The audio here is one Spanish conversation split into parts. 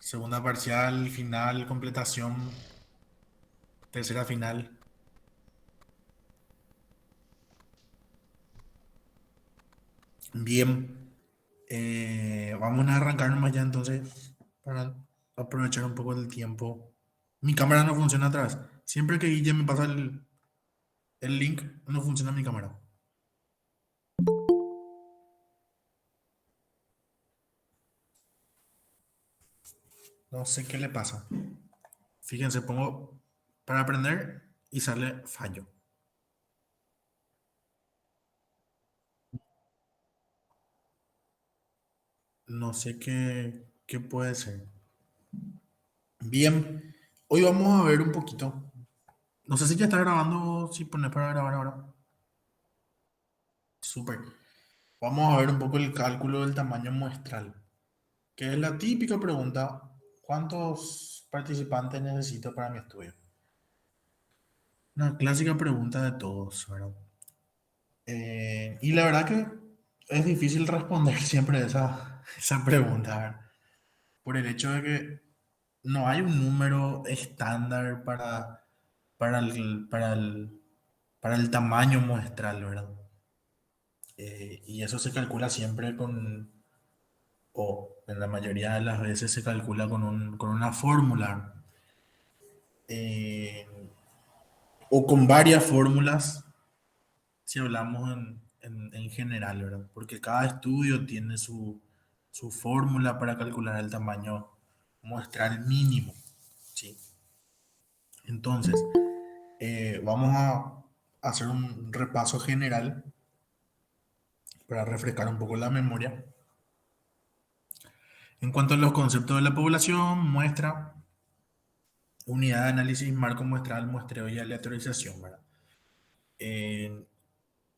Segunda parcial, final, completación, tercera final. Bien, vamos a arrancar nomás ya entonces para aprovechar un poco del tiempo. Mi cámara no funciona atrás. Siempre que Guille me pasa el link, no funciona mi cámara. No sé qué le pasa. Fíjense, pongo para aprender y sale fallo. No sé qué puede ser. Bien, hoy vamos a ver un poquito. No sé si ya está grabando, si pones para grabar ahora. Súper. Vamos a ver un poco el cálculo del tamaño muestral, que es la típica pregunta, ¿cuántos participantes necesito para mi estudio? Una clásica pregunta de todos, ¿verdad? Y la verdad que es difícil responder siempre esa pregunta, ¿verdad? Por el hecho de que no hay un número estándar para para el tamaño muestral, ¿verdad? Y eso se calcula siempre o en la mayoría de las veces se calcula con una fórmula, eh, o con varias fórmulas, si hablamos en general, ¿verdad? Porque cada estudio tiene su fórmula para calcular el tamaño muestral mínimo, ¿sí? Entonces, vamos a hacer un repaso general para refrescar un poco la memoria. En cuanto a los conceptos de la población, muestra, unidad de análisis, marco muestral, muestreo y aleatorización, ¿verdad? En,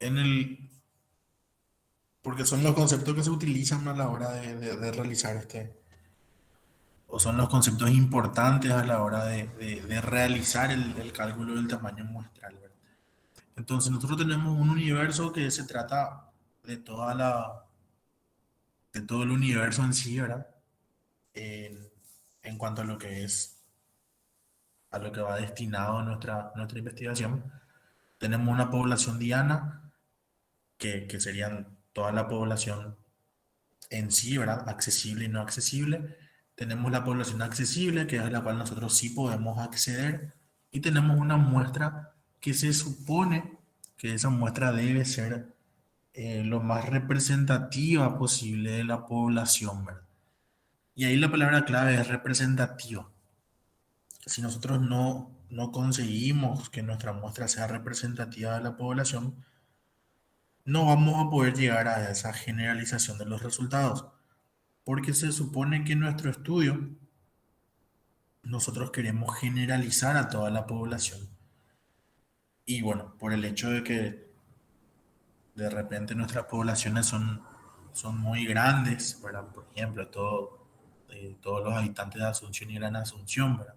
en el, porque son los conceptos que se utilizan a la hora de realizar o son los conceptos importantes a la hora de realizar el cálculo del tamaño muestral, ¿verdad? Entonces, nosotros tenemos un universo que se trata de de todo el universo en sí, ¿verdad? En, en cuanto a lo que a lo que va destinado nuestra investigación. Tenemos una población diana, que serían toda la población en sí, ¿verdad? Accesible y no accesible. Tenemos la población accesible, que es a la cual nosotros sí podemos acceder. Y tenemos una muestra que se supone que esa muestra debe ser lo más representativa posible de la población, ¿verdad? Y ahí la palabra clave es representativa. Si nosotros no conseguimos que nuestra muestra sea representativa de la población, no vamos a poder llegar a esa generalización de los resultados, porque se supone que en nuestro estudio nosotros queremos generalizar a toda la población. Y bueno, por el hecho de que de repente nuestras poblaciones son muy grandes, ¿verdad? Por ejemplo, todos los habitantes de Asunción y Gran Asunción, ¿verdad?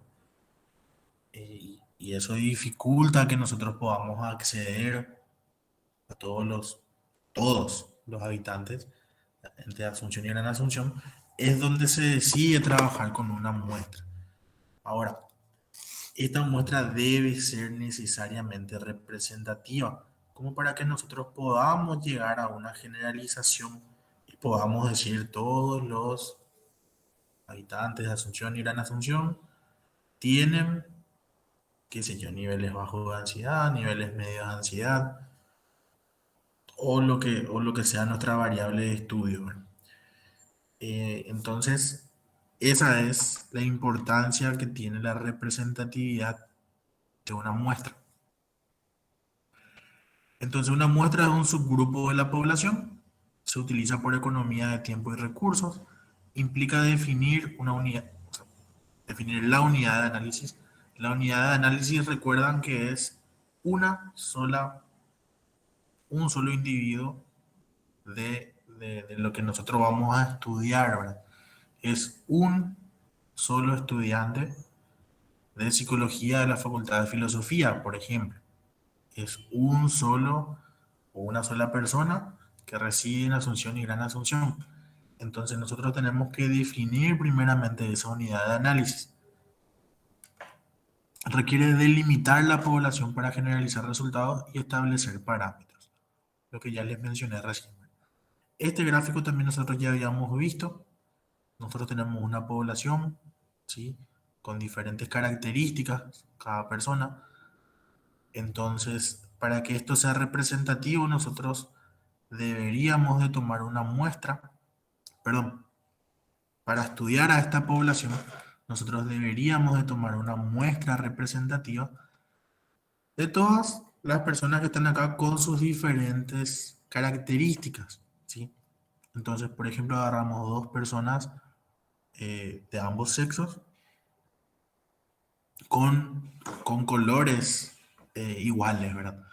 Y eso dificulta que nosotros podamos acceder a todos los habitantes entre Asunción y Gran Asunción, es donde se decide trabajar con una muestra. Ahora, esta muestra debe ser necesariamente representativa, como para que nosotros podamos llegar a una generalización y podamos decir todos los habitantes de Asunción y Gran Asunción tienen, qué sé yo, niveles bajos de ansiedad, niveles medios de ansiedad, o lo que sea nuestra variable de estudio, ¿verdad? Entonces, esa es la importancia que tiene la representatividad de una muestra. Entonces, una muestra es un subgrupo de la población, se utiliza por economía de tiempo y recursos, implica definir una unidad, o sea, definir la unidad de análisis. La unidad de análisis, recuerdan que es una sola, un solo individuo de lo que nosotros vamos a estudiar, ¿verdad? Es un solo estudiante de psicología de la Facultad de Filosofía, por ejemplo. Es un solo o una sola persona que reside en Asunción y Gran Asunción. Entonces nosotros tenemos que definir primeramente esa unidad de análisis. Requiere delimitar la población para generalizar resultados y establecer parámetros, lo que ya les mencioné recién. Este gráfico también nosotros ya habíamos visto. Nosotros tenemos una población, ¿sí? Con diferentes características, cada persona. Entonces, para que esto sea representativo, nosotros deberíamos de tomar una muestra, perdón, para estudiar a esta población, nosotros deberíamos de tomar una muestra representativa de todas las personas que están acá con sus diferentes características, ¿sí? Entonces, por ejemplo, agarramos dos personas de ambos sexos con, con colores iguales, ¿verdad?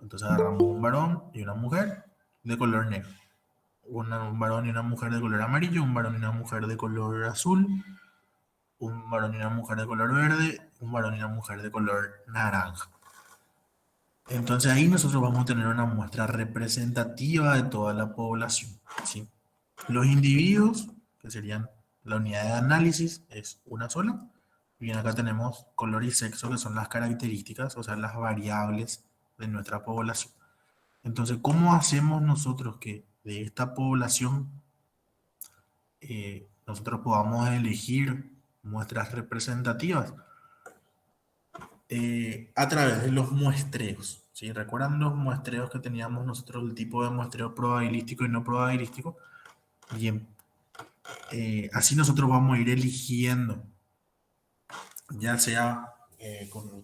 Entonces agarramos un varón y una mujer de color negro, un varón y una mujer de color amarillo, un varón y una mujer de color azul, un varón y una mujer de color verde, un varón y una mujer de color naranja. Entonces ahí nosotros vamos a tener una muestra representativa de toda la población, ¿sí? Los individuos, que serían la unidad de análisis, es una sola. Bien, acá tenemos color y sexo, que son las características, o sea, las variables de nuestra población. Entonces, ¿cómo hacemos nosotros que de esta población nosotros podamos elegir muestras representativas? A través de los muestreos. ¿Sí? ¿Recuerdan los muestreos que teníamos nosotros, el tipo de muestreo probabilístico y no probabilístico? Bien, así nosotros vamos a ir eligiendo, ya sea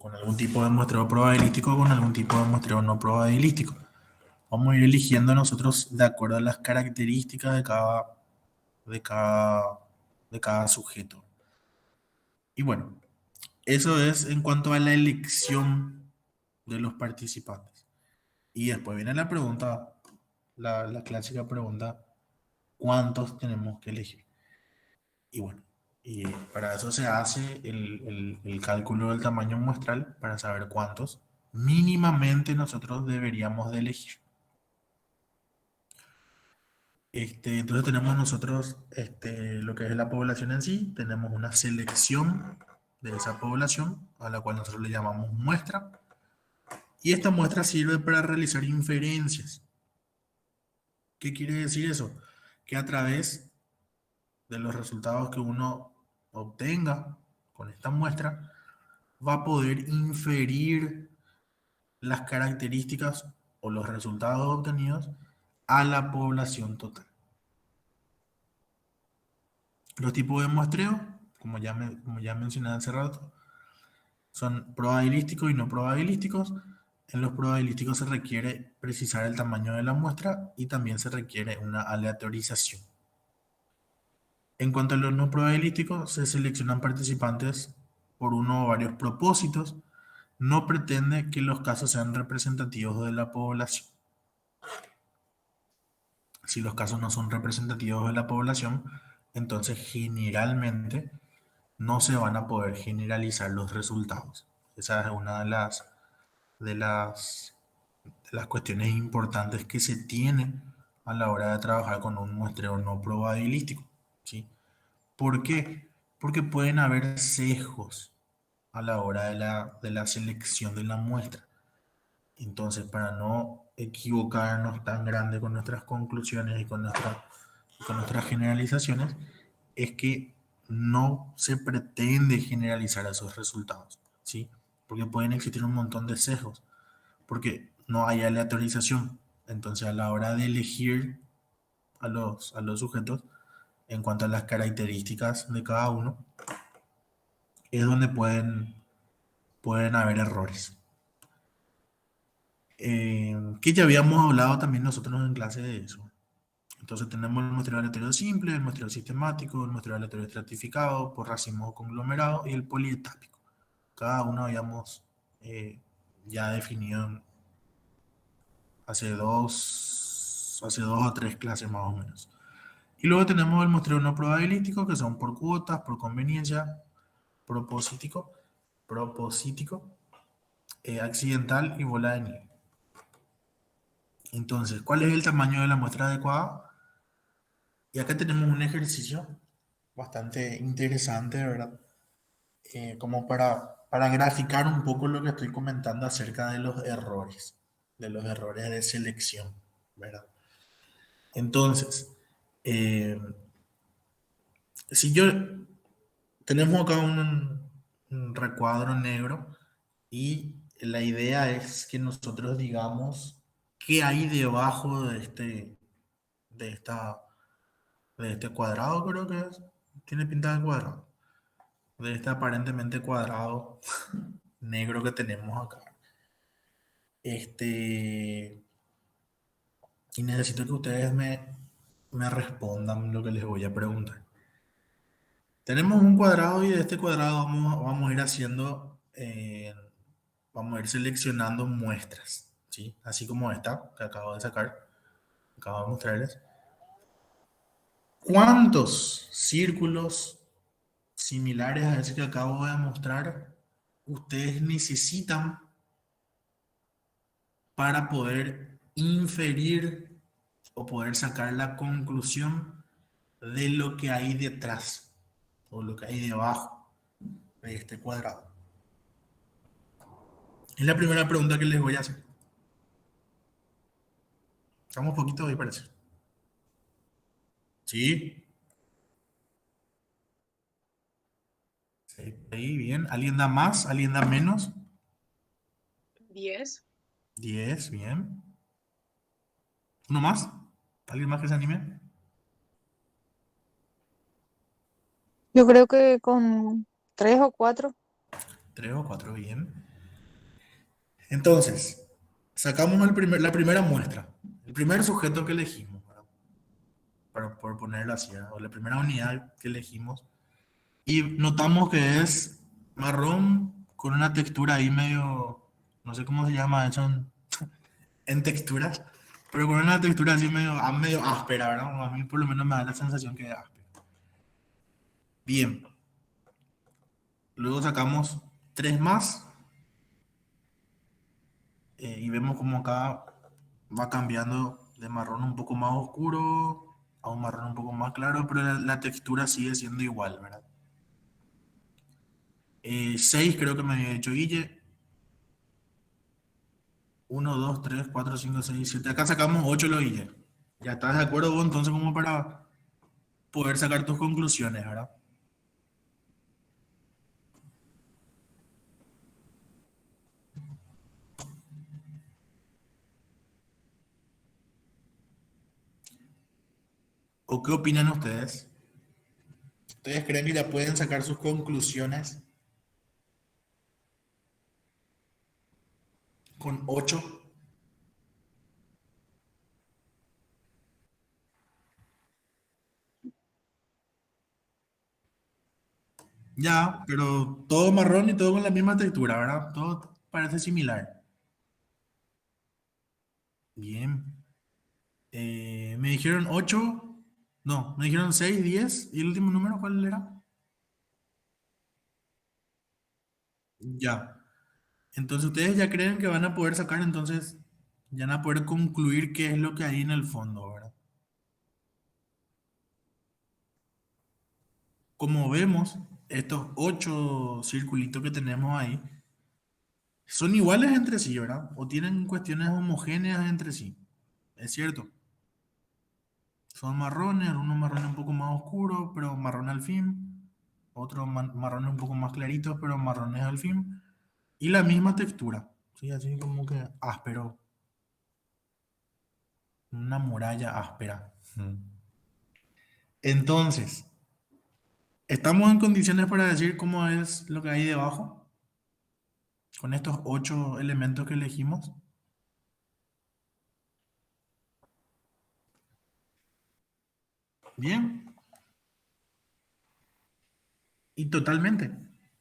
con algún tipo de muestreo probabilístico o con algún tipo de muestreo no probabilístico. Vamos a ir eligiendo nosotros de acuerdo a las características de cada, de cada sujeto. Y bueno, eso es en cuanto a la elección de los participantes. Y después viene la pregunta, la clásica pregunta, ¿cuántos tenemos que elegir? Y bueno, y para eso se hace el cálculo del tamaño muestral para saber cuántos mínimamente nosotros deberíamos de elegir. Entonces tenemos nosotros lo que es la población en sí, tenemos una selección de esa población a la cual nosotros le llamamos muestra y esta muestra sirve para realizar inferencias. ¿Qué quiere decir eso? Que a través de los resultados que uno obtenga con esta muestra, va a poder inferir las características o los resultados obtenidos a la población total. Los tipos de muestreo, como ya mencioné hace rato, son probabilísticos y no probabilísticos. En los probabilísticos se requiere precisar el tamaño de la muestra y también se requiere una aleatorización. En cuanto a los no probabilísticos, se seleccionan participantes por uno o varios propósitos. No pretende que los casos sean representativos de la población. Si los casos no son representativos de la población, entonces generalmente no se van a poder generalizar los resultados. Esa es una de las, de las cuestiones importantes que se tienen a la hora de trabajar con un muestreo no probabilístico, ¿sí? ¿Por qué? Porque pueden haber sesgos a la hora de la selección de la muestra. Entonces, para no equivocarnos tan grande con nuestras conclusiones y con nuestras generalizaciones, es que no se pretende generalizar esos resultados, ¿sí? Porque pueden existir un montón de sesgos, porque no hay aleatorización. Entonces, a la hora de elegir a los sujetos, en cuanto a las características de cada uno, es donde pueden haber errores. Que ya habíamos hablado también nosotros en clase de eso. Entonces tenemos el muestreo aleatorio simple, el muestreo sistemático, el muestreo aleatorio estratificado, por racimos o conglomerados y el polietápico. Cada uno habíamos ya definido hace dos o tres clases más o menos. Y luego tenemos el muestreo no probabilístico, que son por cuotas, por conveniencia, propósito, accidental y bola de nieve. Entonces, ¿cuál es el tamaño de la muestra adecuada? Y acá tenemos un ejercicio bastante interesante, ¿verdad? Como para graficar un poco lo que estoy comentando acerca de los errores de selección, ¿verdad? Entonces, eh, si yo tenemos acá un recuadro negro y la idea es que nosotros digamos qué hay debajo de esta, de este cuadrado, creo que es. Tiene pinta de cuadrado. De este aparentemente cuadrado negro que tenemos acá. Este, y necesito que ustedes me respondan lo que les voy a preguntar. Tenemos un cuadrado y de este cuadrado vamos a ir haciendo, vamos a ir seleccionando muestras, ¿sí? Así como esta que acabo de sacar, acabo de mostrarles. ¿Cuántos círculos similares a ese que acabo de mostrar ustedes necesitan para poder inferir o poder sacar la conclusión de lo que hay detrás o lo que hay debajo de este cuadrado? Es la primera pregunta que les voy a hacer. Estamos poquito hoy, parece. Sí, sí, ahí bien. ¿Alguien da más? ¿Alguien da menos? 10. 10, bien. ¿Uno más? ¿Alguien más que se anime? Yo creo que con 3 o 4. 3 o 4, bien. Entonces, sacamos la primera muestra, el primer sujeto que elegimos, ¿verdad? Por ponerlo así, ¿verdad? O la primera unidad que elegimos. Y notamos que es marrón con una textura ahí medio, no sé cómo se llama eso en texturas, pero con una textura así medio áspera, ¿verdad? A mí por lo menos me da la sensación que es áspera. Bien, luego sacamos tres más y vemos como acá va cambiando de marrón un poco más oscuro a un marrón un poco más claro, pero la textura sigue siendo igual, ¿verdad? Seis creo que me había dicho Guille. Uno, 2, 3, 4, 5, 6, 7. Acá sacamos 8 lo Guille. ¿Ya estás de acuerdo vos entonces como para poder sacar tus conclusiones, ¿verdad? ¿O qué opinan ustedes? ¿Ustedes creen que ya pueden sacar sus conclusiones con 8? Ya, pero todo marrón y todo con la misma textura, ¿verdad? Todo parece similar. Bien. Me dijeron 8. No, me dijeron 6, 10. ¿Y el último número cuál era? Ya. Entonces ustedes ya creen que van a poder sacar, entonces ya van a poder concluir qué es lo que hay en el fondo, ¿verdad? Como vemos, estos 8 circulitos que tenemos ahí son iguales entre sí, ¿verdad? O tienen cuestiones homogéneas entre sí. Es cierto. Son marrones, algunos marrones un poco más oscuros, pero marrón al fin. Otros marrones un poco más claritos, pero marrones al fin. Y la misma textura, ¿sí? Así como que áspero. Una muralla áspera. Ujú. Entonces, ¿estamos en condiciones para decir cómo es lo que hay debajo? Con estos 8 elementos que elegimos. Bien. Y totalmente.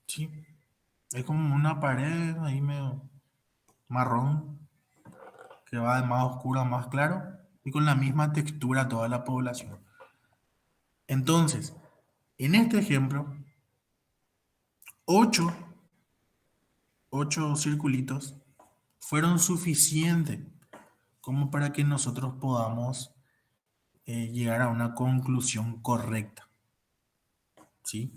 Sí. Es como una pared ahí medio marrón que va de más oscuro a más claro y con la misma textura toda la población. Entonces, en este ejemplo, 8 circulitos fueron suficientes como para que nosotros podamos llegar a una conclusión correcta, ¿sí?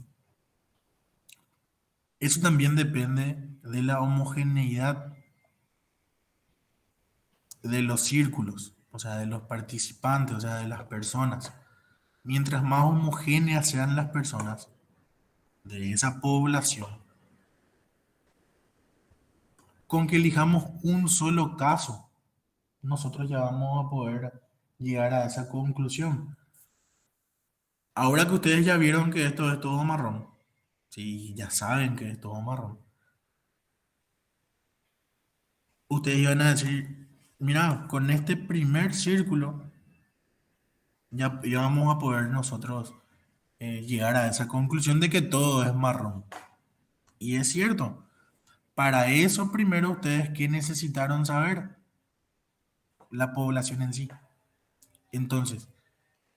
Eso también depende de la homogeneidad de los círculos, o sea, de los participantes, o sea, de las personas. Mientras más homogéneas sean las personas de esa población, con que elijamos un solo caso, nosotros ya vamos a poder llegar a esa conclusión. Ahora que ustedes ya vieron que esto es todo marrón, sí, ya saben que es todo marrón, ustedes iban a decir, mira, con este primer círculo ya vamos a poder nosotros llegar a esa conclusión de que todo es marrón. Y es cierto, para eso primero ustedes, ¿qué necesitaron saber? La población en sí. Entonces,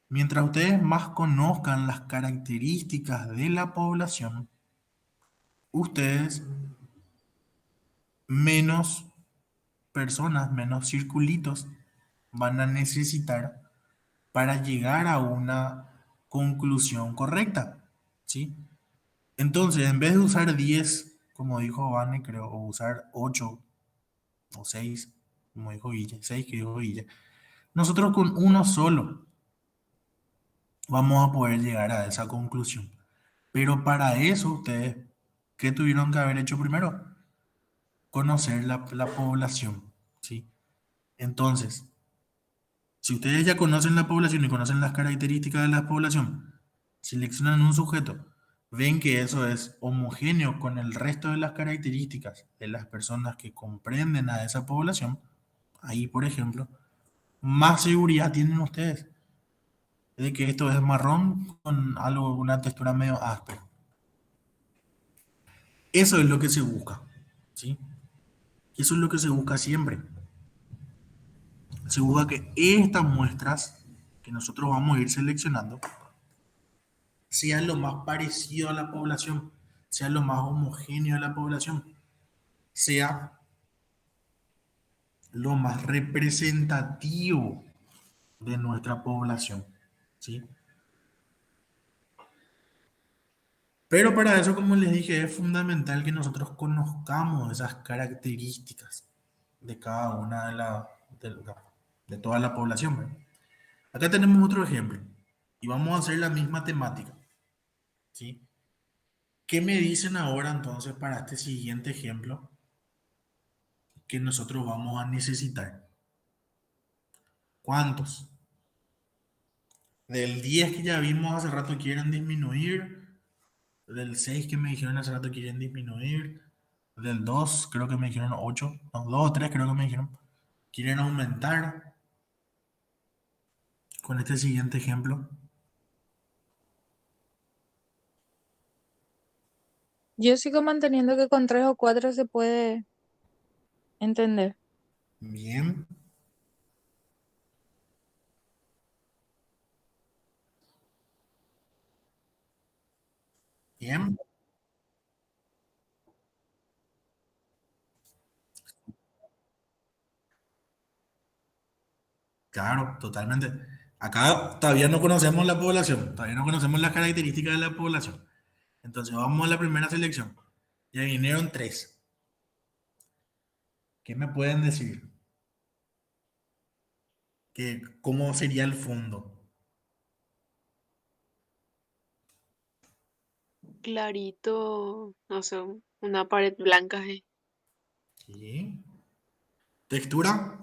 mientras ustedes más conozcan las características de la población, ustedes menos personas, menos circulitos van a necesitar para llegar a una conclusión correcta, ¿sí? Entonces, en vez de usar 10 como dijo Vane, creo, o usar 8 o 6 como dijo Guille, 6 que dijo Guille, nosotros con uno solo vamos a poder llegar a esa conclusión. Pero para eso ustedes, ¿qué tuvieron que haber hecho primero? Conocer la población, ¿sí? Entonces, si ustedes ya conocen la población y conocen las características de la población, seleccionan un sujeto, ven que eso es homogéneo con el resto de las características de las personas que comprenden a esa población, ahí, por ejemplo, más seguridad tienen ustedes de que esto es marrón con algo, una textura medio áspera. Eso es lo que se busca, ¿sí? Eso es lo que se busca siempre. Se busca que estas muestras que nosotros vamos a ir seleccionando sean lo más parecido a la población, sea lo más homogéneo a la población, sea lo más representativo de nuestra población, ¿sí? Pero para eso, como les dije, es fundamental que nosotros conozcamos esas características de cada una de, de toda la población, ¿verdad? Acá tenemos otro ejemplo y vamos a hacer la misma temática, ¿sí? ¿Qué me dicen ahora entonces para este siguiente ejemplo que nosotros vamos a necesitar? ¿Cuántos? Del 10 que ya vimos hace rato quieren disminuir, del 6 que me dijeron hace rato quieren disminuir, del 2 creo que me dijeron 8 no, 2 o 3 creo que me dijeron, quieren aumentar con este siguiente ejemplo. Yo sigo manteniendo que con 3 o 4 se puede entender. Bien, bien, claro, totalmente. Acá todavía no conocemos la población, todavía no conocemos las características de la población. Entonces vamos a la primera selección. Ya vinieron tres. ¿Qué me pueden decir? ¿Cómo sería el fondo? Clarito, no sé, una pared blanca, ¿Sí? ¿Textura?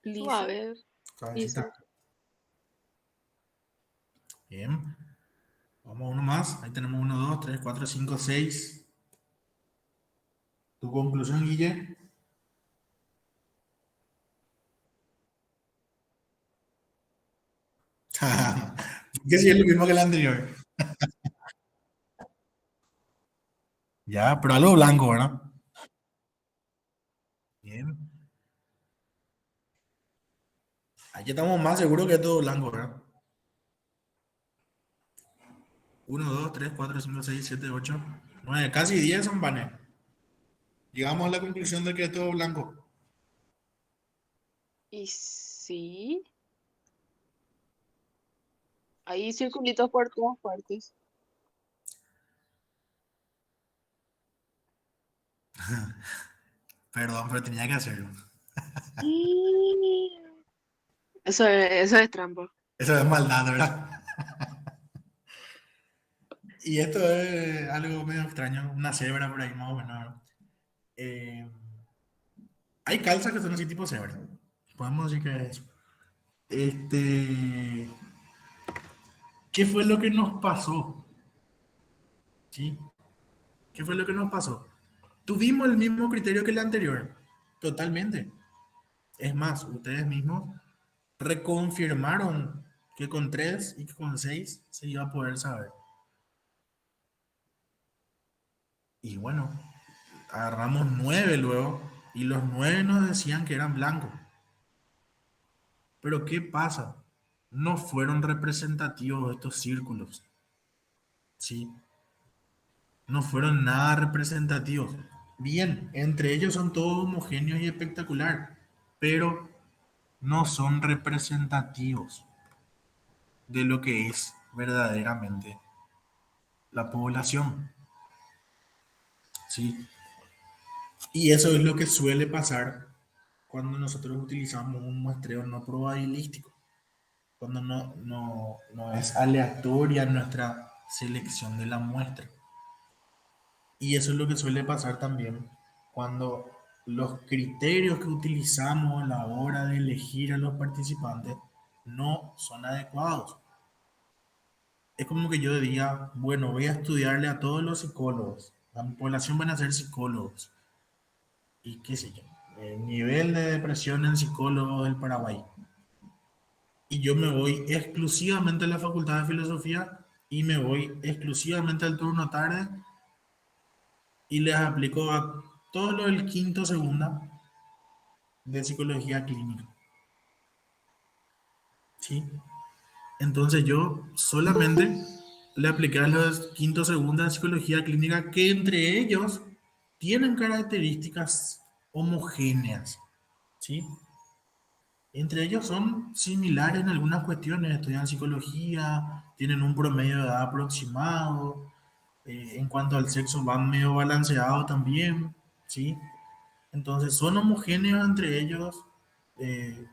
Lisa. suave, Suavecita. liso. Bien. Vamos a uno más. Ahí tenemos uno, dos, tres, cuatro, cinco, seis. ¿Tu conclusión, Guille? Que sí es lo mismo que el anterior. Ya, pero algo blanco, ¿verdad? Bien. Aquí estamos más seguros que es todo blanco, ¿verdad? Uno, dos, tres, cuatro, cinco, seis, siete, ocho, nueve, casi 10 son panes. Llegamos a la conclusión de que es todo blanco. Y sí, Hay circulitos por todas partes. Perdón, pero tenía que hacerlo. Y eso es trampa. Eso es maldad, ¿verdad? Y esto es algo medio extraño, una cebra por ahí más o menos, ¿verdad? Eh, hay calzas que son así tipo cebra. Podemos decir que es. Este, ¿Qué fue lo que nos pasó? ¿Sí? ¿Qué fue lo que nos pasó? Tuvimos el mismo criterio que el anterior, totalmente. Es más, ustedes mismos reconfirmaron que con 3 y que con 6 se iba a poder saber. Y bueno, agarramos 9 luego y los 9 nos decían que eran blancos. Pero ¿qué pasa? No fueron representativos estos círculos, ¿sí? No fueron nada representativos. Bien, entre ellos son todos homogéneos y espectacular, pero no son representativos de lo que es verdaderamente la población, ¿sí? Y eso es lo que suele pasar cuando nosotros utilizamos un muestreo no probabilístico, cuando no es aleatoria nuestra selección de la muestra. Y eso es lo que suele pasar también cuando los criterios que utilizamos a la hora de elegir a los participantes no son adecuados. Es como que yo diga, bueno, voy a estudiarle a todos los psicólogos. La población van a ser psicólogos. Y qué sé yo. El nivel de depresión en psicólogos del Paraguay. Y yo me voy exclusivamente a la Facultad de Filosofía y me voy exclusivamente al turno tarde y les aplico a todo lo del quinto segunda de psicología clínica. ¿Sí? Entonces yo solamente le apliqué a los quinto segunda de psicología clínica que entre ellos tienen características homogéneas. ¿Sí? Entre ellos son similares en algunas cuestiones, estudian psicología, tienen un promedio de edad aproximado, en cuanto al sexo van medio balanceados también, ¿sí? Entonces son homogéneos entre ellos, eh,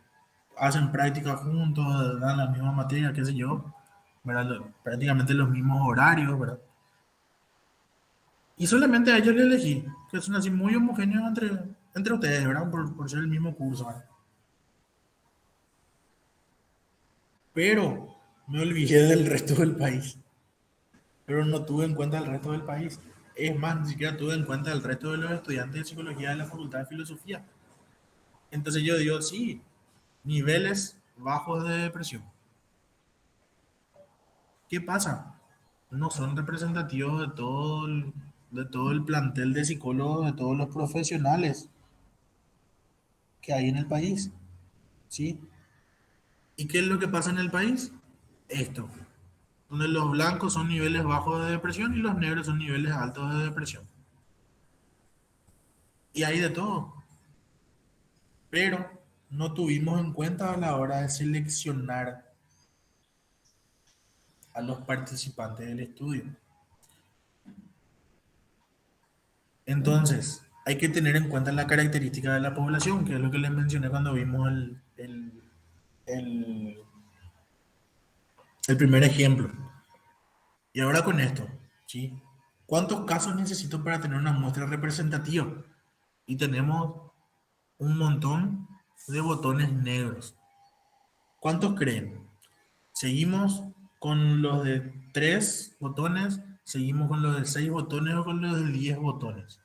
hacen prácticas juntos, dan la misma materia, qué sé yo, ¿verdad? Prácticamente los mismos horarios, ¿verdad? Y solamente a ellos les elegí, que son así muy homogéneos entre ustedes, ¿verdad? Por ser el mismo curso, ¿verdad? Pero me olvidé del resto del país, pero no tuve en cuenta el resto del país. Es más, ni siquiera tuve en cuenta el resto de los estudiantes de psicología de la Facultad de Filosofía. Entonces yo digo, sí, niveles bajos de depresión. ¿Qué pasa? No son representativos de todo el plantel de psicólogos, de todos los profesionales que hay en el país, ¿sí? ¿Y qué es lo que pasa en el país? Esto, donde los blancos son niveles bajos de depresión y los negros son niveles altos de depresión. Y hay de todo, pero no tuvimos en cuenta a la hora de seleccionar a los participantes del estudio. Entonces, hay que tener en cuenta la característica de la población, que es lo que les mencioné cuando vimos el, el primer ejemplo. Y ahora con esto, ¿sí? ¿Cuántos casos necesito para tener una muestra representativa? Y tenemos un montón de botones negros. ¿Cuántos creen? ¿Seguimos con los de 3 botones? ¿Seguimos con los de 6 botones o con los de 10 botones?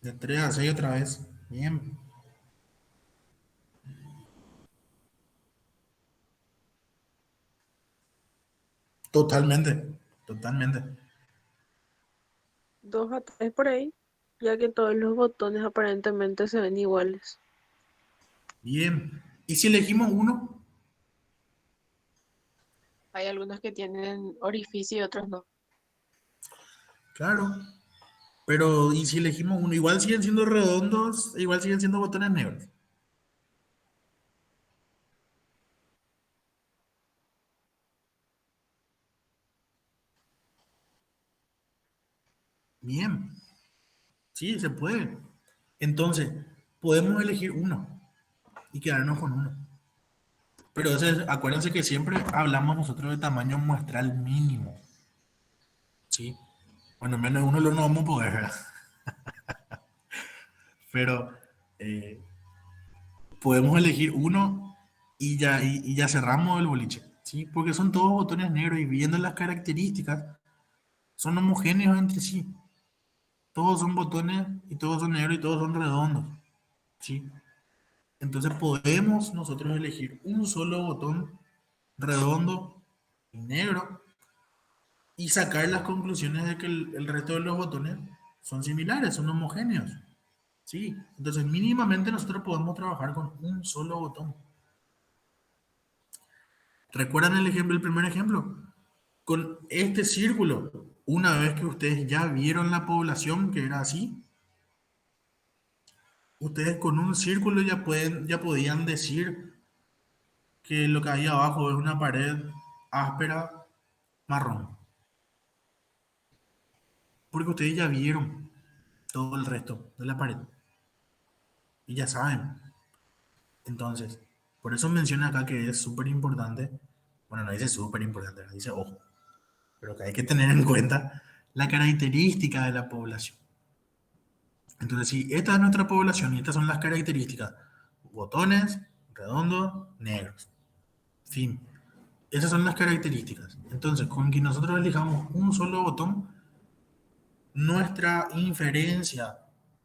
De 3 a 6 otra vez. Bien. Totalmente. Totalmente. 2 a 3 por ahí, ya que todos los botones aparentemente se ven iguales. Bien. ¿Y si elegimos uno? Hay algunos que tienen orificio y otros no. Claro. Pero, ¿y si elegimos uno? Igual siguen siendo redondos, igual siguen siendo botones negros. Bien, sí, se puede. Entonces, podemos elegir uno y quedarnos con uno. Pero acuérdense que siempre hablamos nosotros de tamaño muestral mínimo, ¿sí? Bueno, menos de uno lo no vamos a poder, ¿verdad? Pero eh, podemos elegir uno y ya cerramos el boliche, ¿sí? Porque son todos botones negros y viendo las características, son homogéneos entre sí. Todos son botones y todos son negros y todos son redondos, ¿sí? Entonces podemos nosotros elegir un solo botón redondo y negro y sacar las conclusiones de que el resto de los botones son similares, son homogéneos. Sí, entonces mínimamente nosotros podemos trabajar con un solo botón. ¿Recuerdan el ejemplo, el primer ejemplo? Con este círculo, una vez que ustedes ya vieron la población que era así, ustedes con un círculo ya podían decir que lo que hay abajo es una pared áspera marrón, porque ustedes ya vieron todo el resto de la pared y ya saben. Entonces, por eso menciona acá que es súper importante, bueno, no dice súper importante, dice ojo, pero que hay que tener en cuenta la característica de la población. Entonces, si esta es nuestra población y estas son las características, botones, redondos, negros, fin, esas son las características. Entonces, con que nosotros elijamos un solo botón, nuestra inferencia,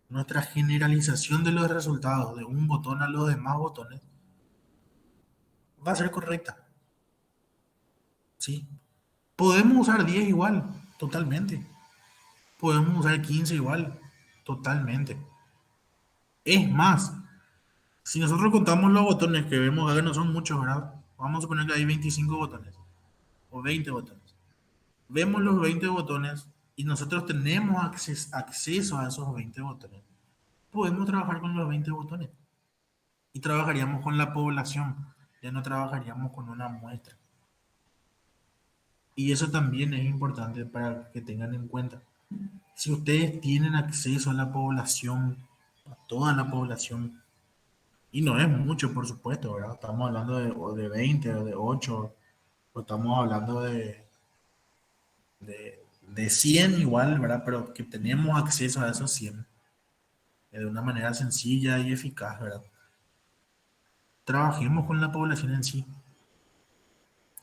nuestra generalización de los resultados de un botón a los demás botones va a ser correcta, ¿sí? Podemos usar 10 igual, totalmente. Podemos usar 15 igual, totalmente. Es más, si nosotros contamos los botones que vemos acá, no son muchos, ¿verdad? Vamos a suponer que hay 25 botones o 20 botones. Vemos los 20 botones y nosotros tenemos acceso a esos 20 botones. Podemos trabajar con los 20 botones y trabajaríamos con la población, ya no trabajaríamos con una muestra. Y eso también es importante para que tengan en cuenta. Si ustedes tienen acceso a la población, a toda la población, y no es mucho, por supuesto, ¿verdad? Estamos hablando o de 20 o de 8 o estamos hablando de 100 igual, ¿verdad? Pero que tenemos acceso a esos 100 de una manera sencilla y eficaz, ¿verdad? Trabajemos con la población en sí,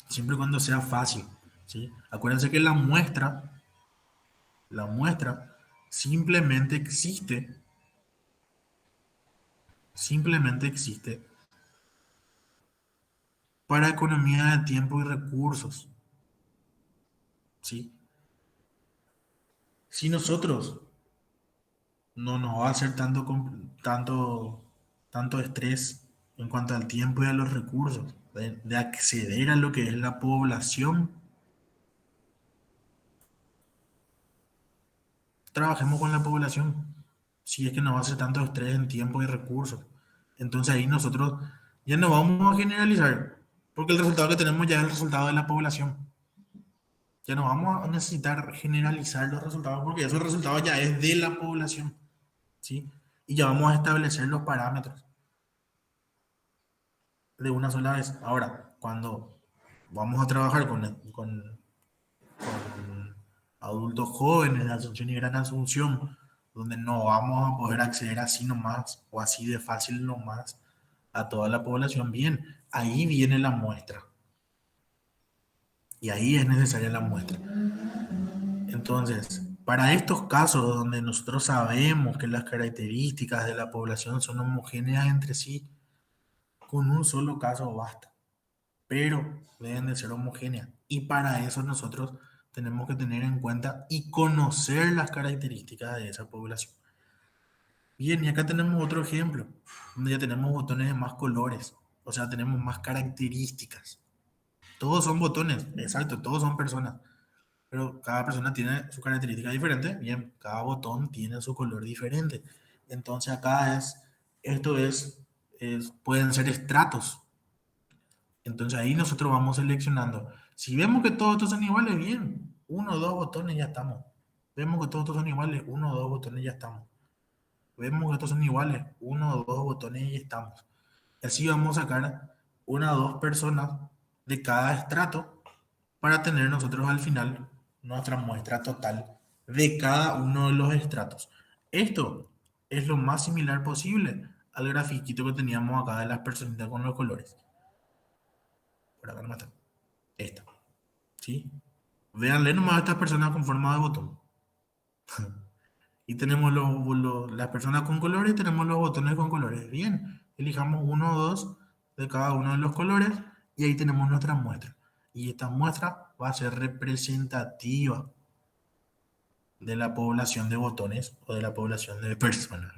siempre y cuando sea fácil, ¿sí? Acuérdense que la muestra simplemente existe para economía de tiempo y recursos, ¿sí? Si nosotros no nos va a hacer tanto estrés en cuanto al tiempo y a los recursos, de acceder a lo que es la población, trabajemos con la población, si es que nos va a hacer tanto estrés en tiempo y recursos. Entonces ahí nosotros ya no vamos a generalizar, porque el resultado que tenemos ya es el resultado de la población. Ya no vamos a necesitar generalizar los resultados porque esos resultados ya es de la población, ¿sí? Y ya vamos a establecer los parámetros de una sola vez. Ahora, cuando vamos a trabajar con adultos jóvenes de Asunción y Gran Asunción, donde no vamos a poder acceder así nomás o así de fácil nomás a toda la población, bien, ahí viene la muestra. Y ahí es necesaria la muestra. Entonces, para estos casos donde nosotros sabemos que las características de la población son homogéneas entre sí, con un solo caso basta, pero deben de ser homogéneas. Y para eso nosotros tenemos que tener en cuenta y conocer las características de esa población. Bien, y acá tenemos otro ejemplo, donde ya tenemos botones de más colores, o sea, tenemos más características. Todos son botones, exacto, todos son personas, pero cada persona tiene su característica diferente. Bien, cada botón tiene su color diferente. Entonces acá pueden ser estratos. Entonces ahí nosotros vamos seleccionando. Si vemos que todos estos son iguales, bien, uno o dos botones ya estamos. Vemos que todos estos son iguales, uno o dos botones ya estamos. Vemos que estos son iguales, uno o dos botones y ya estamos. Así vamos a sacar una o dos personas de cada estrato para tener nosotros al final nuestra muestra total de cada uno de los estratos. Esto es lo más similar posible al grafiquito que teníamos acá de las personitas con los colores. Por acá no está. Esta. ¿Sí? Véanle nomás a estas personas con forma de botón. Y tenemos las personas con colores y tenemos los botones con colores. Bien, elijamos uno o dos de cada uno de los colores y ahí tenemos nuestra muestra. Y esta muestra va a ser representativa de la población de botones o de la población de personas.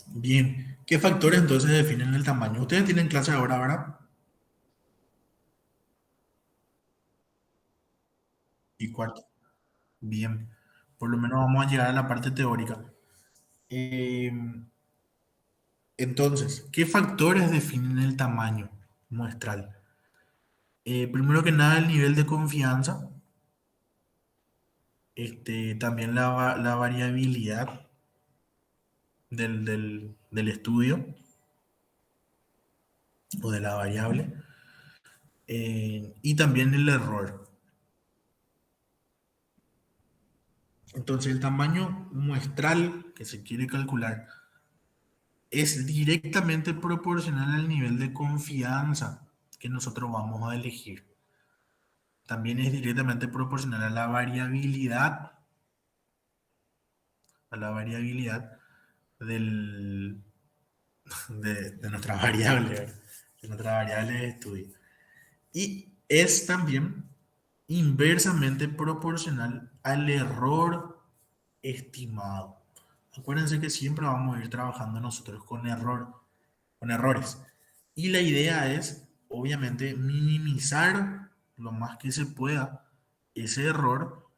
Bien, ¿qué factores entonces definen el tamaño? Ustedes tienen clase ahora, ¿verdad? Y cuarto. Bien, por lo menos vamos a llegar a la parte teórica. Eh, entonces, ¿qué factores definen el tamaño muestral? Primero que nada, el nivel de confianza, también la variabilidad del estudio o de la variable, y también el error. Entonces, el tamaño muestral que se quiere calcular es directamente proporcional al nivel de confianza que nosotros vamos a elegir. También es directamente proporcional a la variabilidad del, de nuestra variable, ¿verdad? De nuestra variable de estudio. Y es también inversamente proporcional al error estimado. Acuérdense que siempre vamos a ir trabajando nosotros con errores. Y la idea es, obviamente, minimizar lo más que se pueda ese error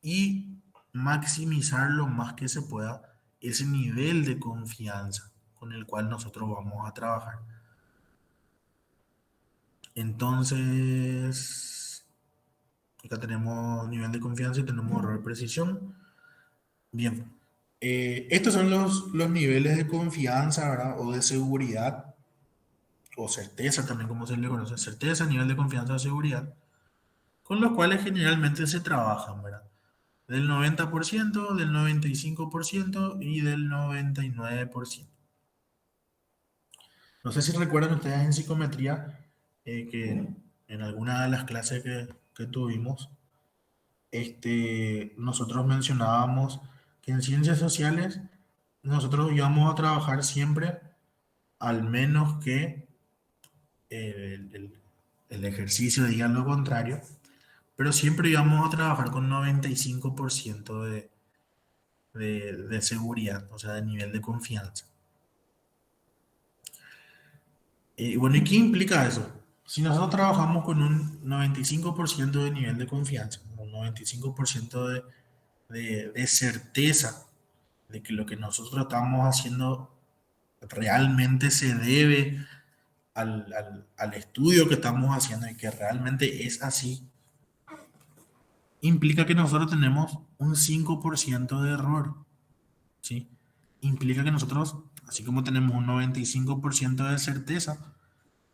y maximizar lo más que se pueda ese nivel de confianza con el cual nosotros vamos a trabajar. Entonces, acá tenemos nivel de confianza y tenemos error de precisión. Bien, estos son los niveles de confianza, ¿verdad? O de seguridad, o certeza también, como se le conoce, certeza, nivel de confianza o seguridad, con los cuales generalmente se trabajan, ¿verdad? Del 90%, del 95% y del 99%. No sé si recuerdan ustedes en psicometría que en alguna de las clases que tuvimos, nosotros mencionábamos que en ciencias sociales nosotros íbamos a trabajar siempre al menos que el ejercicio diga lo contrario, pero siempre íbamos a trabajar con 95% de seguridad, o sea, de nivel de confianza. Y bueno, ¿y qué implica eso? Si nosotros trabajamos con un 95% de nivel de confianza, un 95% de certeza de que lo que nosotros estamos haciendo realmente se debe al estudio que estamos haciendo y que realmente es así, implica que nosotros tenemos un 5% de error, ¿sí? Implica que nosotros, así como tenemos un 95% de certeza,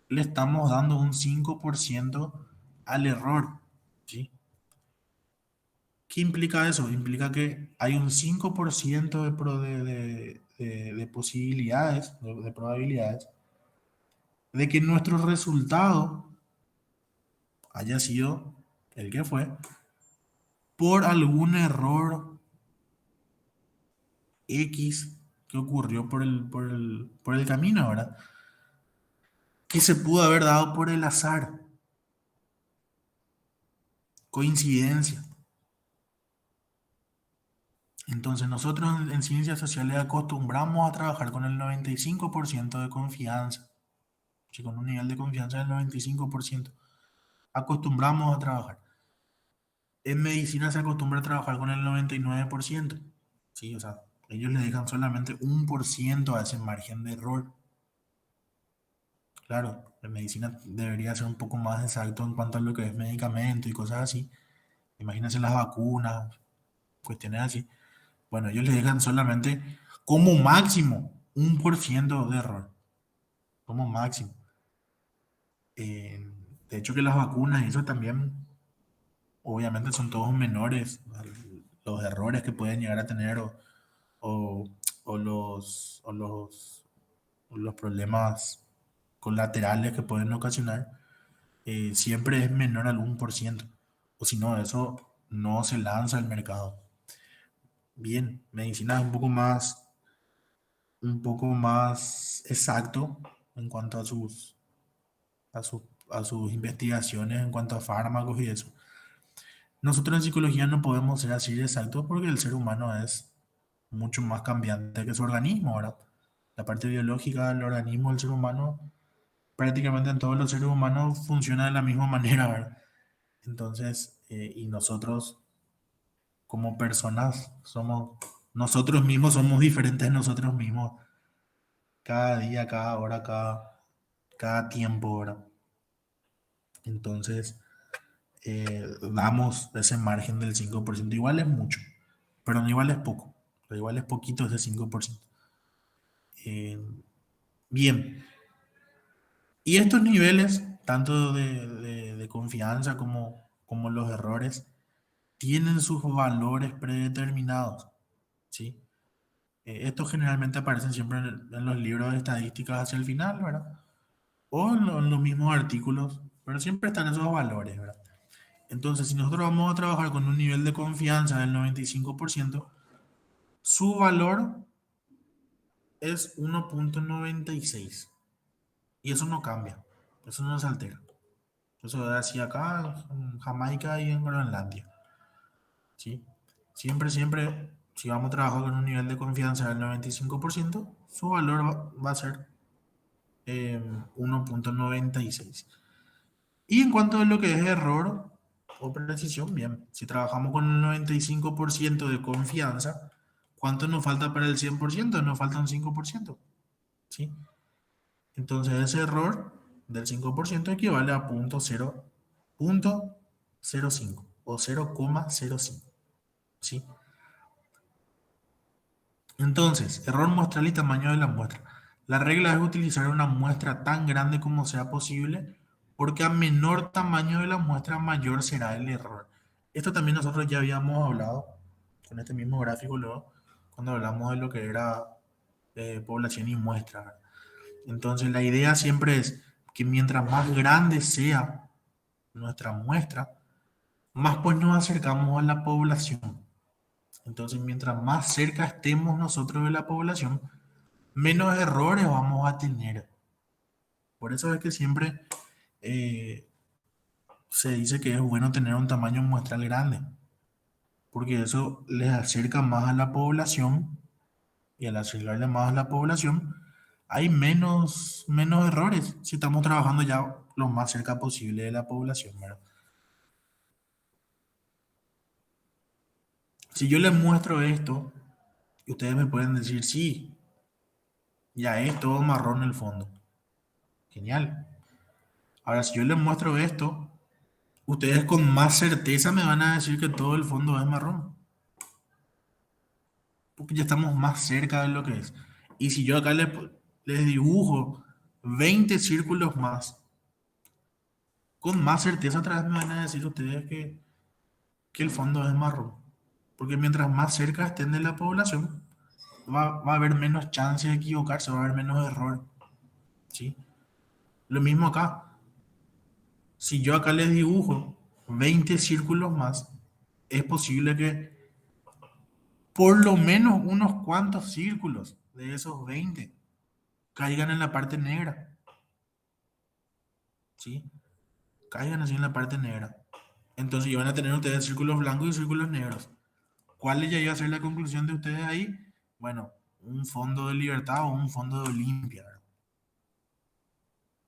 le estamos dando un 5% al error, ¿sí? ¿Qué implica eso? Implica que hay un 5% de posibilidades, de probabilidades, de que nuestro resultado haya sido el que fue por algún error X que ocurrió por el camino, ¿verdad? Que se pudo haber dado por el azar, coincidencia. Entonces nosotros en ciencias sociales acostumbramos a trabajar con el 95% de confianza, ¿sí? Con un nivel de confianza del 95%. acostumbramos a trabajar. En medicina se acostumbra a trabajar con el 99%, ¿sí? O sea, ellos le dejan solamente 1% a ese margen de error. Claro, en medicina debería ser un poco más exacto en cuanto a lo que es medicamento y cosas así. Imagínense las vacunas, cuestiones así. Bueno, ellos le dejan solamente como máximo 1% de error, como máximo. Eh, de hecho que las vacunas, eso también, obviamente son todos menores, los errores que pueden llegar a tener o, o los problemas colaterales que pueden ocasionar, siempre es menor al 1%. O si no, eso no se lanza al mercado. Bien, medicina es un poco más exacto en cuanto a sus investigaciones, en cuanto a fármacos y eso. Nosotros en psicología no podemos ser así de exactos porque el ser humano es mucho más cambiante que su organismo, ¿verdad? La parte biológica del organismo del ser humano, prácticamente en todos los seres humanos funciona de la misma manera, ¿verdad? Entonces, y nosotros como personas nosotros mismos somos diferentes de nosotros mismos cada día, cada hora, cada tiempo, ¿verdad? Entonces, damos ese margen del 5%. Igual es mucho, pero no igual es poco, pero igual es poquito ese 5%. Eh, bien, y estos niveles, tanto de confianza como los errores, tienen sus valores predeterminados, ¿sí? Estos generalmente aparecen siempre en los libros de estadísticas hacia el final, ¿verdad? O en los mismos artículos, pero siempre están esos valores, ¿verdad? Entonces, si nosotros vamos a trabajar con un nivel de confianza del 95%, su valor es 1,96. Y eso no cambia, eso no se altera. Eso es así acá, en Jamaica y en Groenlandia, ¿sí? Siempre, si vamos a trabajar con un nivel de confianza del 95%, su valor va a ser 1,96. Y en cuanto a lo que es error o precisión, bien, si trabajamos con el 95% de confianza, ¿cuánto nos falta para el 100%? Nos falta un 5%, ¿sí? Entonces ese error del 5% equivale a 0,05 o 0,05, ¿sí? Entonces, error muestral y tamaño de la muestra. La regla es utilizar una muestra tan grande como sea posible, porque a menor tamaño de la muestra, mayor será el error. Esto también nosotros ya habíamos hablado con este mismo gráfico luego, cuando hablamos de lo que era población y muestra, ¿verdad? Entonces, la idea siempre es que mientras más grande sea nuestra muestra, más pues nos acercamos a la población. Entonces, mientras más cerca estemos nosotros de la población, menos errores vamos a tener. Por eso es que siempre eh, se dice que es bueno tener un tamaño muestral grande, porque eso les acerca más a la población y al acercarle más a la población hay menos errores si estamos trabajando ya lo más cerca posible de la población, ¿verdad? Si yo les muestro esto, ustedes me pueden decir, sí, ya es todo marrón el fondo. Genial. Ahora, si yo les muestro esto, ustedes con más certeza me van a decir que todo el fondo es marrón, porque ya estamos más cerca de lo que es. Y si yo acá les dibujo 20 círculos con más certeza otra vez me van a decir ustedes que el fondo es marrón. Porque mientras más cerca estén de la población, va a haber menos chance de equivocarse, va a haber menos error, ¿sí? Lo mismo acá. Si yo acá les dibujo 20 círculos más, es posible que por lo menos unos cuantos círculos de esos 20 caigan en la parte negra, ¿sí? Caigan así en la parte negra. Entonces van a tener ustedes círculos blancos y círculos negros. ¿Cuál ya iba a ser la conclusión de ustedes ahí? Bueno, un fondo de libertad o un fondo de Olimpia, ¿verdad?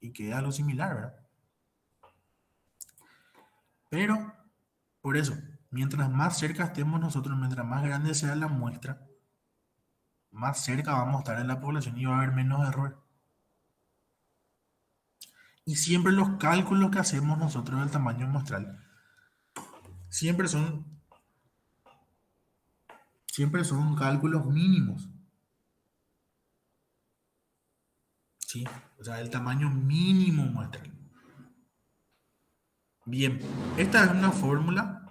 Y queda algo similar, ¿verdad? Pero, por eso, mientras más cerca estemos nosotros, mientras más grande sea la muestra, más cerca vamos a estar en la población y va a haber menos error. Y siempre los cálculos que hacemos nosotros del tamaño muestral, siempre son, siempre son cálculos mínimos. ¿Sí? O sea, el tamaño mínimo muestral. Bien, esta es una fórmula.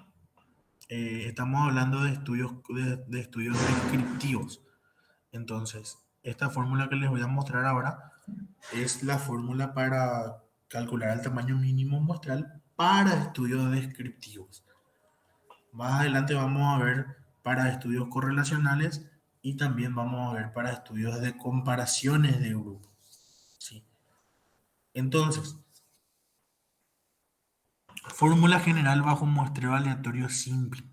Estamos hablando de estudios descriptivos. Entonces, esta fórmula que les voy a mostrar ahora es la fórmula para calcular el tamaño mínimo muestral para estudios descriptivos. Más adelante vamos a ver para estudios correlacionales y también vamos a ver para estudios de comparaciones de grupos. ¿Sí? Entonces, fórmula general bajo muestreo aleatorio simple.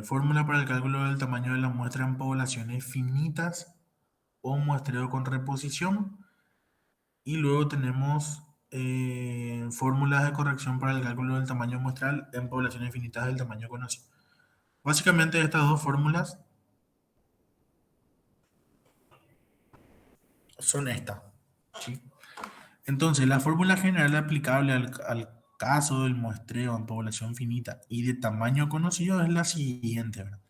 Fórmula para el cálculo del tamaño de la muestra en poblaciones finitas o muestreo con reposición. Y luego tenemos fórmulas de corrección para el cálculo del tamaño muestral en poblaciones finitas del tamaño conocido. Básicamente estas dos fórmulas son estas. ¿Sí? Entonces, la fórmula general aplicable al caso del muestreo en población finita y de tamaño conocido es la siguiente, ¿verdad?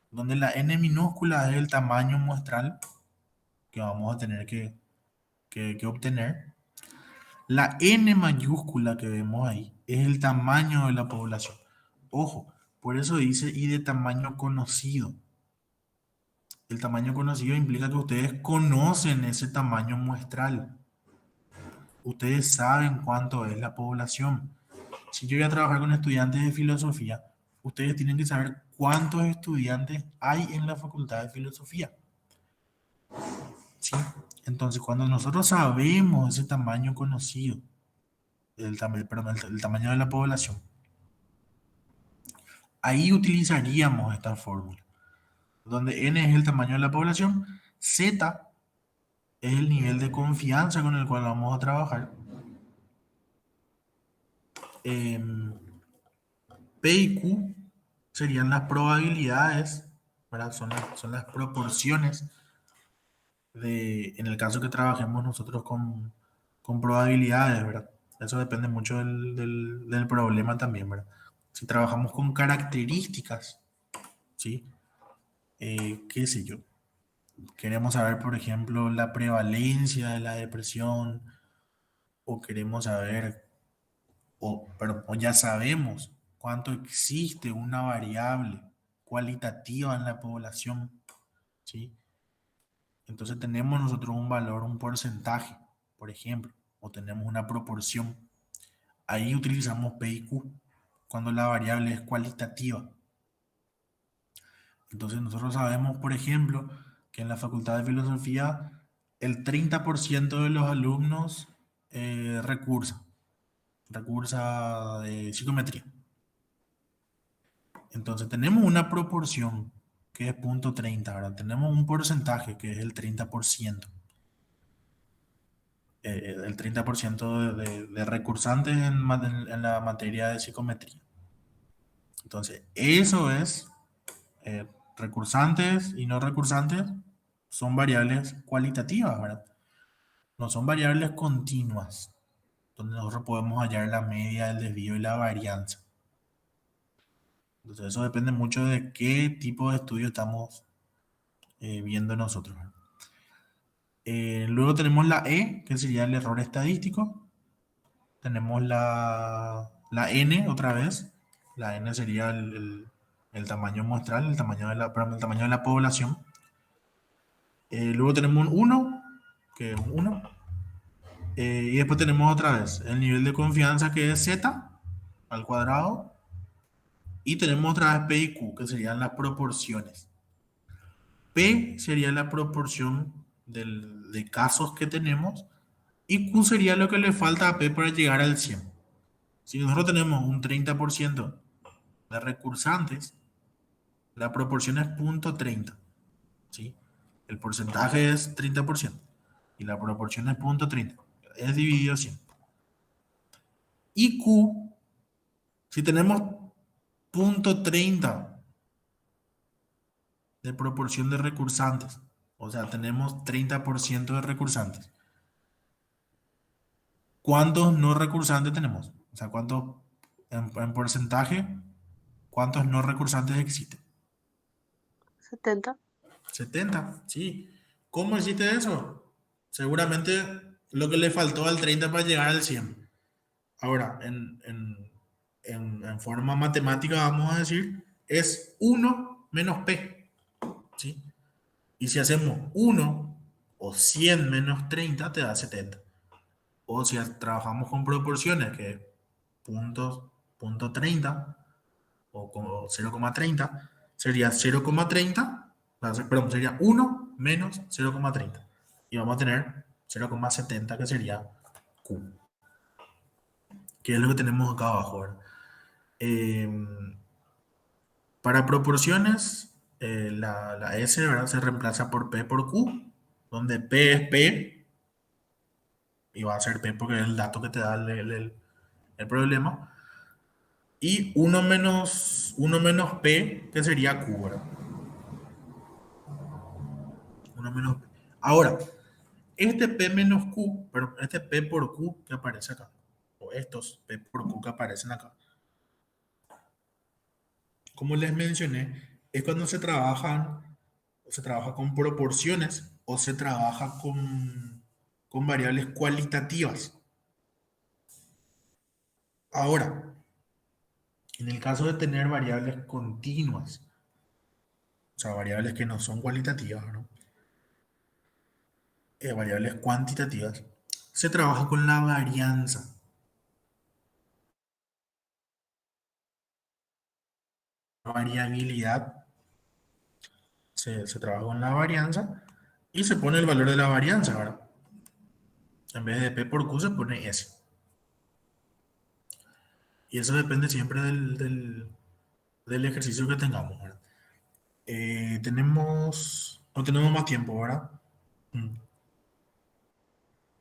Donde la n minúscula es el tamaño muestral que vamos a tener que obtener. La n mayúscula que vemos ahí es el tamaño de la población. Ojo, por eso dice y de tamaño conocido. El tamaño conocido implica que ustedes conocen ese tamaño muestral. Ustedes saben cuánto es la población. Si yo voy a trabajar con estudiantes de filosofía, ustedes tienen que saber cuántos estudiantes hay en la facultad de filosofía. ¿Sí? Entonces, cuando nosotros sabemos ese tamaño conocido, el tamaño de la población, ahí utilizaríamos esta fórmula, donde n es el tamaño de la población, z es el nivel de confianza con el cual vamos a trabajar, P y Q serían las probabilidades, ¿verdad? Son las proporciones en el caso que trabajemos nosotros con probabilidades, ¿verdad? Eso depende mucho del problema también, ¿verdad? Si trabajamos con características, ¿sí? Qué sé yo. Queremos saber, por ejemplo, la prevalencia de la depresión, o queremos saber, o ya sabemos cuánto existe una variable cualitativa en la población, ¿sí? Entonces tenemos nosotros un valor, un porcentaje, por ejemplo, o tenemos una proporción. Ahí utilizamos P y Q cuando la variable es cualitativa. Entonces nosotros sabemos, por ejemplo, que en la Facultad de Filosofía el 30% de los alumnos recursa de psicometría. Entonces tenemos una proporción que es 0.30, ¿verdad? Tenemos un porcentaje que es el 30%. El 30% de recursantes en la materia de psicometría. Entonces, eso es recursantes y no recursantes son variables cualitativas, ¿verdad? No son variables continuas, donde nosotros podemos hallar la media, el desvío y la varianza. Entonces, eso depende mucho de qué tipo de estudio estamos viendo nosotros. Luego tenemos la E, que sería el error estadístico. Tenemos la N otra vez. La N sería el tamaño muestral, el tamaño de la población. Luego tenemos un 1, que es un 1. Y después tenemos otra vez el nivel de confianza, que es Z al cuadrado. Y tenemos otra vez P y Q, que serían las proporciones. P sería la proporción de casos que tenemos. Y Q sería lo que le falta a P para llegar al 100. Si nosotros tenemos un 30% de recursantes, la proporción es 0.30. ¿Sí? El porcentaje es 30% y la proporción es 0.30. Es dividido 100. Y Q Si tenemos 0,30 de proporción de recursantes, o sea, tenemos 30% de recursantes, ¿cuántos no recursantes tenemos? O sea, ¿cuántos en porcentaje, cuántos no recursantes existen? 70. 70, sí. ¿Cómo hiciste eso? Seguramente lo que le faltó al 30 para llegar al 100. Ahora, en forma matemática, vamos a decir, es 1 menos P, ¿sí? Y si hacemos 1 o 100 menos 30 te da 70. O si trabajamos con proporciones, que es puntos, punto 30 o como 0,30, sería 0,30, perdón, sería 1 menos 0,30. Y vamos a tener 0,70 que sería Q, que es lo que tenemos acá abajo, ¿verdad? Para proporciones, la S, ¿verdad?, se reemplaza por P por Q, donde P es P, y va a ser P porque es el dato que te da el problema. Y uno menos P, que sería Q, ¿verdad? 1 menos P. Ahora, este P menos Q, pero este P por Q que aparece acá, o estos P por Q que aparecen acá, como les mencioné, es cuando se trabaja con proporciones o se trabaja con variables cualitativas. Ahora, en el caso de tener variables continuas, o sea, variables que no son cualitativas, ¿no? Variables cuantitativas, se trabaja con la varianza. La variabilidad se trabaja con la varianza y se pone el valor de la varianza, ¿verdad? En vez de P por Q se pone S. Y eso depende siempre del ejercicio que tengamos, ¿verdad? No tenemos más tiempo, ¿verdad? Mm.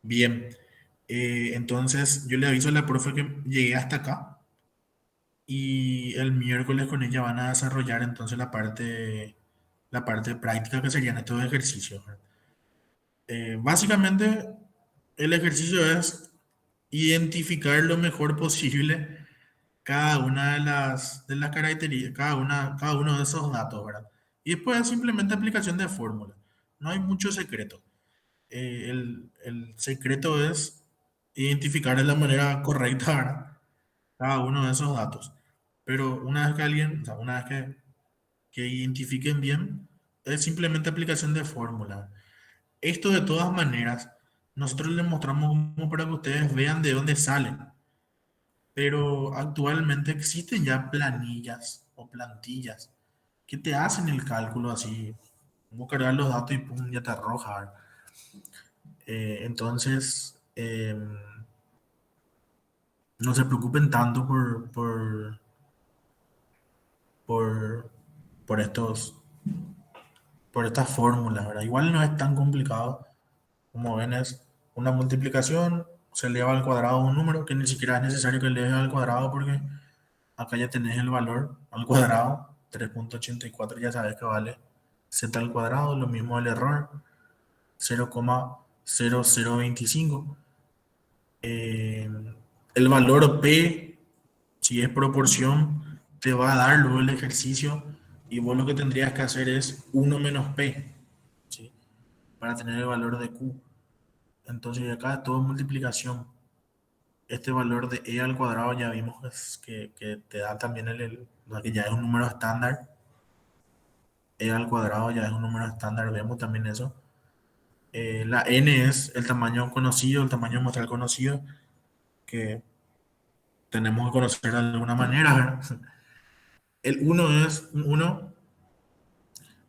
Bien. Entonces yo le aviso a la profe que llegué hasta acá y el miércoles con ella van a desarrollar entonces la parte práctica que serían estos ejercicios, ¿verdad? Básicamente el ejercicio es identificar lo mejor posible cada una de las características, cada uno de esos datos, ¿verdad? Y después es simplemente aplicación de fórmula. No hay mucho secreto. El secreto es identificar de la manera correcta, ¿verdad?, cada uno de esos datos. Pero una vez que alguien, o sea, una vez que identifiquen bien, es simplemente aplicación de fórmula. Esto de todas maneras, nosotros les mostramos como para que ustedes vean de dónde salen. Pero actualmente existen ya planillas o plantillas que te hacen el cálculo así. Vos cargar los datos y pum, ya te arroja. Entonces, no se preocupen tanto por, por por estas fórmulas, ¿verdad? Igual no es tan complicado. Como ven, es una multiplicación, se eleva al cuadrado un número que ni siquiera es necesario que eleve al cuadrado porque acá ya tenés el valor al cuadrado, 3,84, ya sabes que vale z al cuadrado, lo mismo el error, 0,0025. Eh, el valor P, si es proporción, te va a dar luego el ejercicio y vos lo que tendrías que hacer es 1 menos P, ¿sí?, para tener el valor de Q. Entonces acá es todo multiplicación. Este valor de e al cuadrado ya vimos que te da también o sea, que ya es un número estándar. E al cuadrado ya es un número estándar, vemos también eso. La n es el tamaño conocido, el tamaño muestral conocido, que tenemos que conocer de alguna manera, ¿verdad? El uno es un 1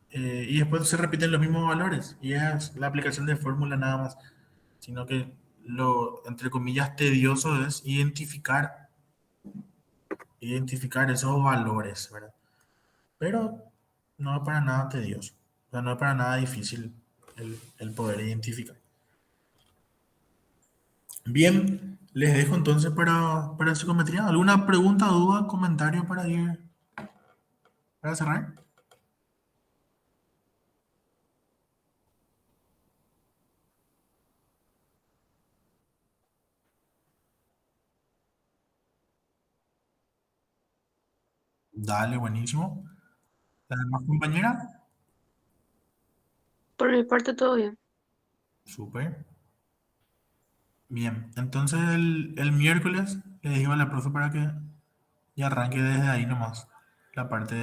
y después se repiten los mismos valores y es la aplicación de fórmula nada más, sino que lo, entre comillas, tedioso es identificar esos valores, ¿verdad? Pero no es para nada tedioso, o sea, no es para nada difícil el poder identificar. Bien, les dejo entonces para psicometría. ¿Alguna pregunta, duda, comentario para cerrar? Dale, buenísimo. ¿La demás compañera? Por mi parte, todo bien. Súper. Bien, entonces el miércoles le digo a la profe para que ya arranque desde ahí nomás la parte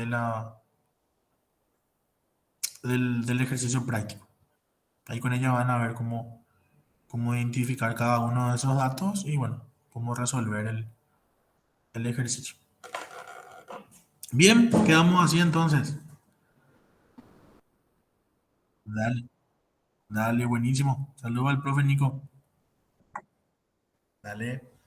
del ejercicio práctico. Ahí con ella van a ver cómo identificar cada uno de esos datos y bueno, cómo resolver el ejercicio. Bien, quedamos así entonces. Dale, dale, buenísimo. Saludos al profe Nico. Dale.